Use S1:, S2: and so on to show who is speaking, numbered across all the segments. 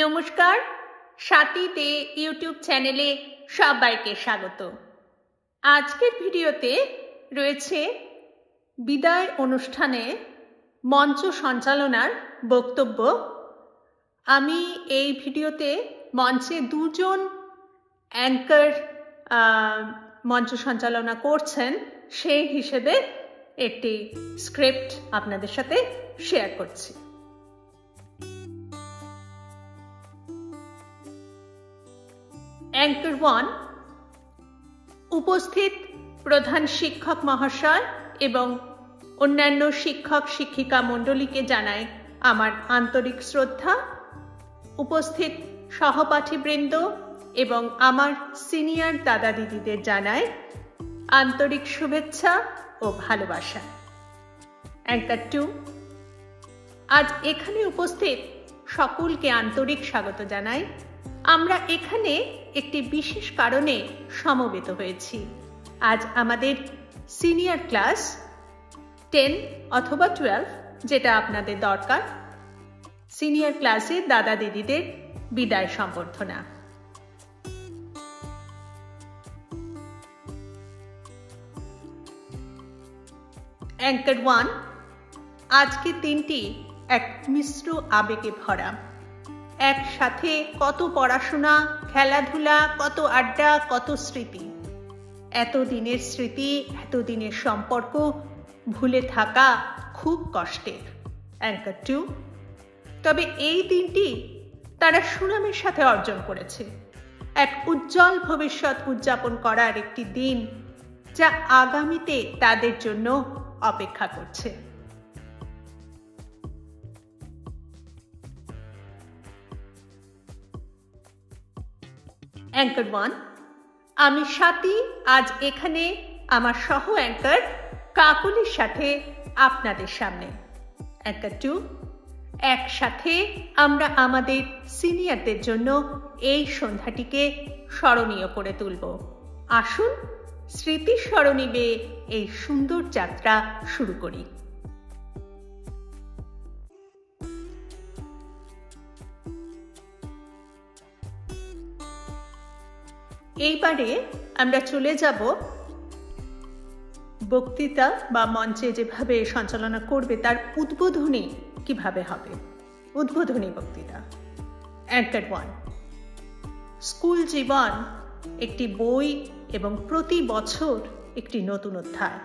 S1: নমস্কার, সাথীতে ইউটিউব চ্যানেলে সবাইকে স্বাগত। আজকের ভিডিওতে রয়েছে বিদায় অনুষ্ঠানে মঞ্চ সঞ্চালনার বক্তব্য। আমি এই ভিডিওতে মঞ্চে দুজন অ্যাঙ্কার মঞ্চ সঞ্চালনা করছেন, সেই হিসেবে একটি স্ক্রিপ্ট আপনাদের সাথে শেয়ার করছি। অ্যাঙ্কার 1, উপস্থিত প্রধান শিক্ষক মহাশয় এবং অন্যান্য শিক্ষক শিক্ষিকা মণ্ডলীকে জানাই আমার আন্তরিক শ্রদ্ধা। উপস্থিত সহপাঠীবৃন্দ এবং আমার সিনিয়র দাদা দিদিদের জানাই আন্তরিক শুভেচ্ছা ও ভালোবাসা। অ্যাঙ্কার 2, আজ এখানে উপস্থিত সকলকে আন্তরিক স্বাগত জানাই। আমরা এখানে একটি বিশেষ কারণে সমবেত হয়েছি। আজ আমাদের সিনিয়র ক্লাস 10 অথবা 12, যেটা আপনাদের দরকার, সিনিয়র ক্লাসে দাদা দিদিদের বিদায় সম্বর্ধনা। অ্যাঙ্কার 1, আজকে দিনটি এক মিশ্র আবেগে ভরা। একসাথে কত পড়াশোনা, খেলাধুলা, কত আড্ডা, কত স্মৃতি। এতদিনের স্মৃতি, এতদিনের সম্পর্ক ভুলে থাকা খুব কষ্টের। অ্যাঙ্কার 2, তবে এই দিনটি তারা সুনামের সাথে অর্জন করেছে। এক উজ্জ্বল ভবিষ্যৎ উদযাপন করার একটি দিন, যা আগামীতে তাদের জন্য অপেক্ষা করছে। অ্যাঙ্কার 1, আমি সাথী আজ এখানে আমার সহ অ্যাঙ্কার কাকলির সাথে আপনাদের সামনে। অ্যাঙ্কার 2, একসাথে আমরা আমাদের সিনিয়রদের জন্য এই সন্ধ্যাটিকে স্মরণীয় করে তুলব। আসুন স্মৃতি স্মরণীবে এই সুন্দর যাত্রা শুরু করি। এইবারে আমরা চলে যাব বক্তৃতা বা মঞ্চে যেভাবে সঞ্চালনা করবে তার উদ্বোধনী কিভাবে হবে। উদ্বোধনী বক্তৃতা। অ্যাঙ্কার 1, স্কুল জীবন একটি বই এবং প্রতি বছর একটি নতুন অধ্যায়।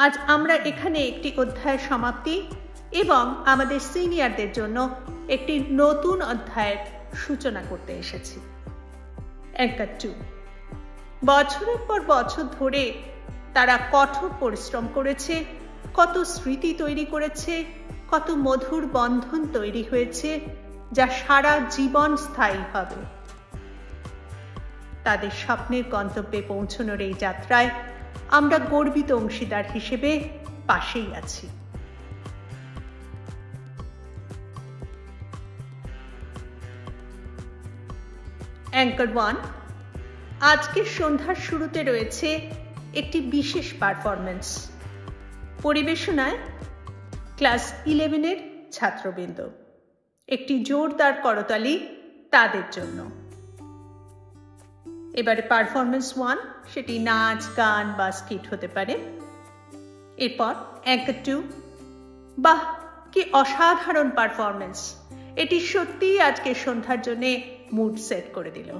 S1: আজ আমরা এখানে একটি অধ্যায়ের সমাপ্তি এবং আমাদের সিনিয়রদের জন্য একটি নতুন অধ্যায়ের সূচনা করতে এসেছি। অ্যাঙ্কার 2, বছরের পর বছর ধরে তারা কঠোর পরিশ্রম করেছে, কত স্মৃতি তৈরি করেছে, কত মধুর বন্ধন তৈরি হয়েছে, যা সারা জীবন স্থায়ী হবে। তাদের স্বপ্নের গন্তব্যে পৌঁছানোর এই যাত্রায় আমরা গর্বিত অংশীদার হিসেবে পাশেই আছি। অ্যাঙ্কার 1, আজকের সন্ধ্যার শুরুতে রয়েছে একটি বিশেষ পারফরমেন্স। পরিবেশনায় ক্লাস 11-এর ছাত্রবৃন্দ। একটি জোরদার করতালি তাদের জন্য। এবারে পারফরমেন্স 1, সেটি নাচ, গান বা স্কিট হতে পারে। এরপর অ্যাঙ্কার 2, বাহ, কি অসাধারণ পারফরমেন্স! এটি সত্যিই আজকের সন্ধ্যার জন্য মুড সেট করে দিল।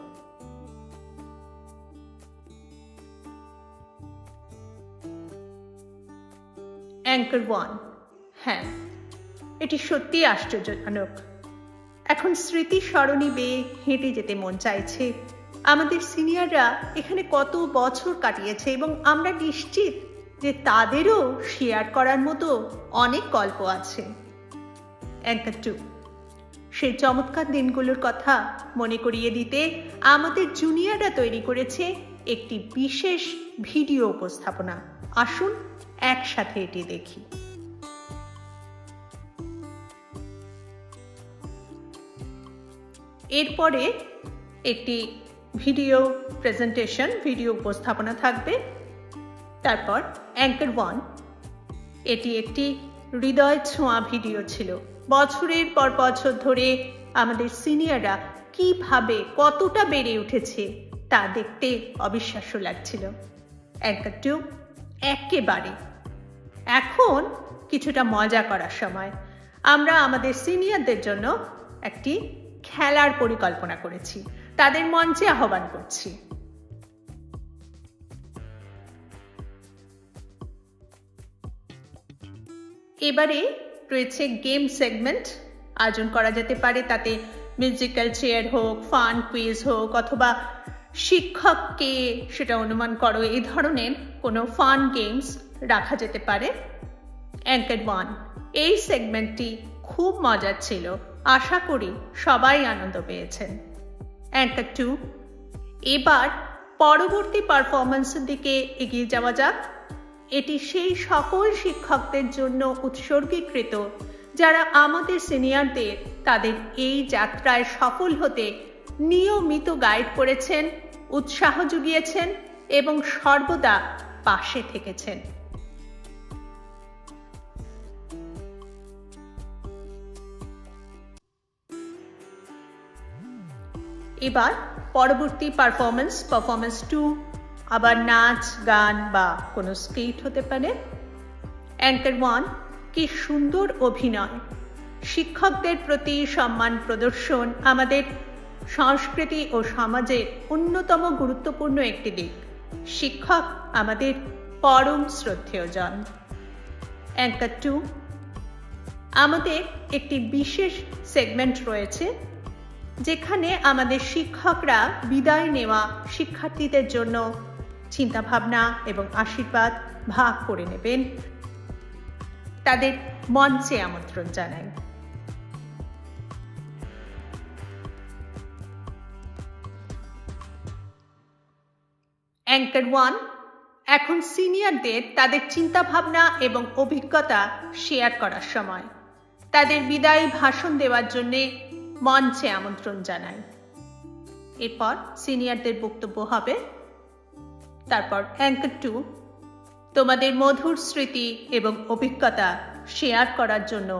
S1: অ্যাঙ্কার 1, হ্যাঁ, এটি সত্যিই আশ্চর্যজনক। এখন স্মৃতি স্মরণী বেয়ে হেঁটে যেতে মন চাইছে। আমাদের সিনিয়ররা এখানে কত বছর কাটিয়েছে এবং আমরা নিশ্চিত যে তাদেরও শেয়ার করার মতো অনেক গল্প আছে। অ্যাঙ্কার 2, সেই চমৎকার দিনগুলোর কথা মনে করিয়ে দিতে আমাদের জুনিয়ররা তৈরি করেছে একটি বিশেষ ভিডিও উপস্থাপনা। আসুন একসাথে এটি দেখি। এরপরে একটি ভিডিও প্রেজেন্টেশন, ভিডিও উপস্থাপনা থাকবে। তারপর অ্যাঙ্কার 1, এটি একটি হৃদয় ছোঁয়া ভিডিও ছিল। বছরের পর বছর ধরে আমাদের সিনিয়ররা কিভাবে কতটা বেড়ে উঠেছে তা দেখতে অবিশ্বাস্য লাগছিল। অ্যাঙ্কার 2 একেবারে। এখন কিছুটা মজা করার সময়। আমরা আমাদের সিনিয়রদের জন্য একটি খেলার পরিকল্পনা করেছি, তাদের মঞ্চে আহ্বান করছি। এবারে রয়েছে গেম সেগমেন্ট আয়োজন করা যেতে পারে, তাতে মিউজিক্যাল চেয়ার হোক, ফান কুইজ হোক, অথবা শিক্ষককে সেটা অনুমান করো, এই ধরনের কোনো ফান গেমস রাখা যেতে পারে। অ্যাঙ্কার 1 এই সেগমেন্টটি খুব মজার ছিল, আশা করি সবাই আনন্দ পেয়েছেন। অ্যাঙ্কার 2 এবার পরবর্তী পারফরমেন্সের দিকে এগিয়ে যাওয়া যাক। এটি সেই সকল শিক্ষকদের জন্য উৎসর্গীকৃত যারা আমাদের সিনিয়রদের তাদের এই যাত্রায় সফল হতে নিয়মিত গাইড করেছেন, উৎসাহ জুগিয়েছেন এবং সর্বদা পাশে থেকেছেন। এবার পরবর্তী পারফরমেন্স 2, আবার নাচ, গান বা কোনো স্কেট হতে পারে। অ্যাঙ্কার 1 কি সুন্দর অভিনয়! শিক্ষকদের প্রতি সম্মান প্রদর্শন আমাদের সংস্কৃতি ও সমাজের অন্যতম গুরুত্বপূর্ণ একটি দিক। শিক্ষক আমাদের পরম শ্রদ্ধেয়জন। অ্যাঙ্কার 2 আমাদের একটি বিশেষ সেগমেন্ট রয়েছে যেখানে আমাদের শিক্ষকরা বিদায় নেওয়া শিক্ষার্থীদের জন্য চিন্তাভাবনা এবং আশীর্বাদ ভাগ করে নেবেন। তাদের মঞ্চে আমন্ত্রণ জানাই। অ্যাঙ্কার 1 এখন সিনিয়রদের তাদের চিন্তাভাবনা এবং অভিজ্ঞতা শেয়ার করার সময়। তাদের বিদায়ী ভাষণ দেওয়ার জন্য মঞ্চে আমন্ত্রণ জানাই। এরপর সিনিয়রদের বক্তব্য হবে। তারপর অ্যাঙ্কার 2 তোমাদের মধুর স্মৃতি এবং অভিজ্ঞতা শেয়ার করার জন্য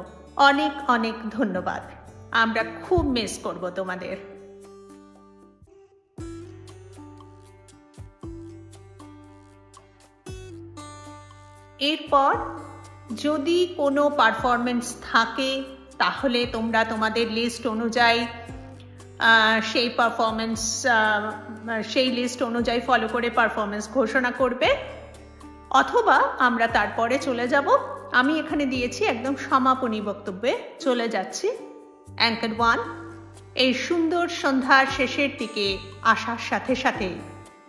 S1: অনেক অনেক ধন্যবাদ। আমরা খুব মিস করব তোমাদের। এরপর যদি কোনো পারফরমেন্স থাকে তাহলে তোমরা তোমাদের লিস্ট অনুযায়ী সেই লিস্ট অনুযায়ী ফলো করে পারফরমেন্স ঘোষণা করবে, অথবা আমরা তারপরে চলে যাব। আমি এখানে দিয়েছি একদম সমাপনী বক্তব্যে চলে যাচ্ছি। অ্যাঙ্কার 1 এই সুন্দর সন্ধ্যার শেষের দিকে আসার সাথে সাথে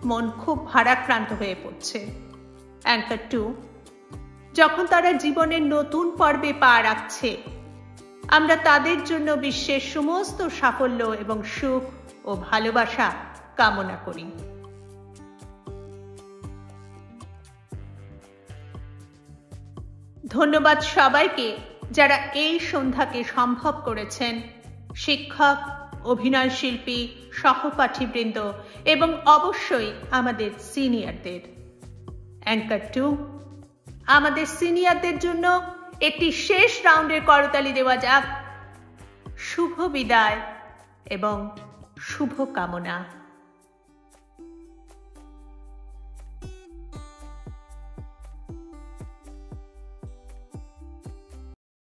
S1: মন খুব ভারাক্রান্ত হয়ে পড়ছে। অ্যাঙ্কার 2 যখন তারা জীবনের নতুন পর্বে পা রাখছে, আমরা তাদের জন্য বিশ্বের সমস্ত সাফল্য এবং সুখ ও ভালোবাসা কামনা করি। ধন্যবাদ সবাইকে যারা এই সন্ধ্যাকে সম্ভব করেছেন, শিক্ষক, অভিনয় শিল্পী, সহপাঠীবৃন্দ এবং অবশ্যই আমাদের সিনিয়রদের। অ্যাঙ্কার 2 আমাদের সিনিয়রদের জন্য একটি শেষ রাউন্ডের করতালি দেওয়া যাক। শুভ বিদায় এবং শুভ কামনা।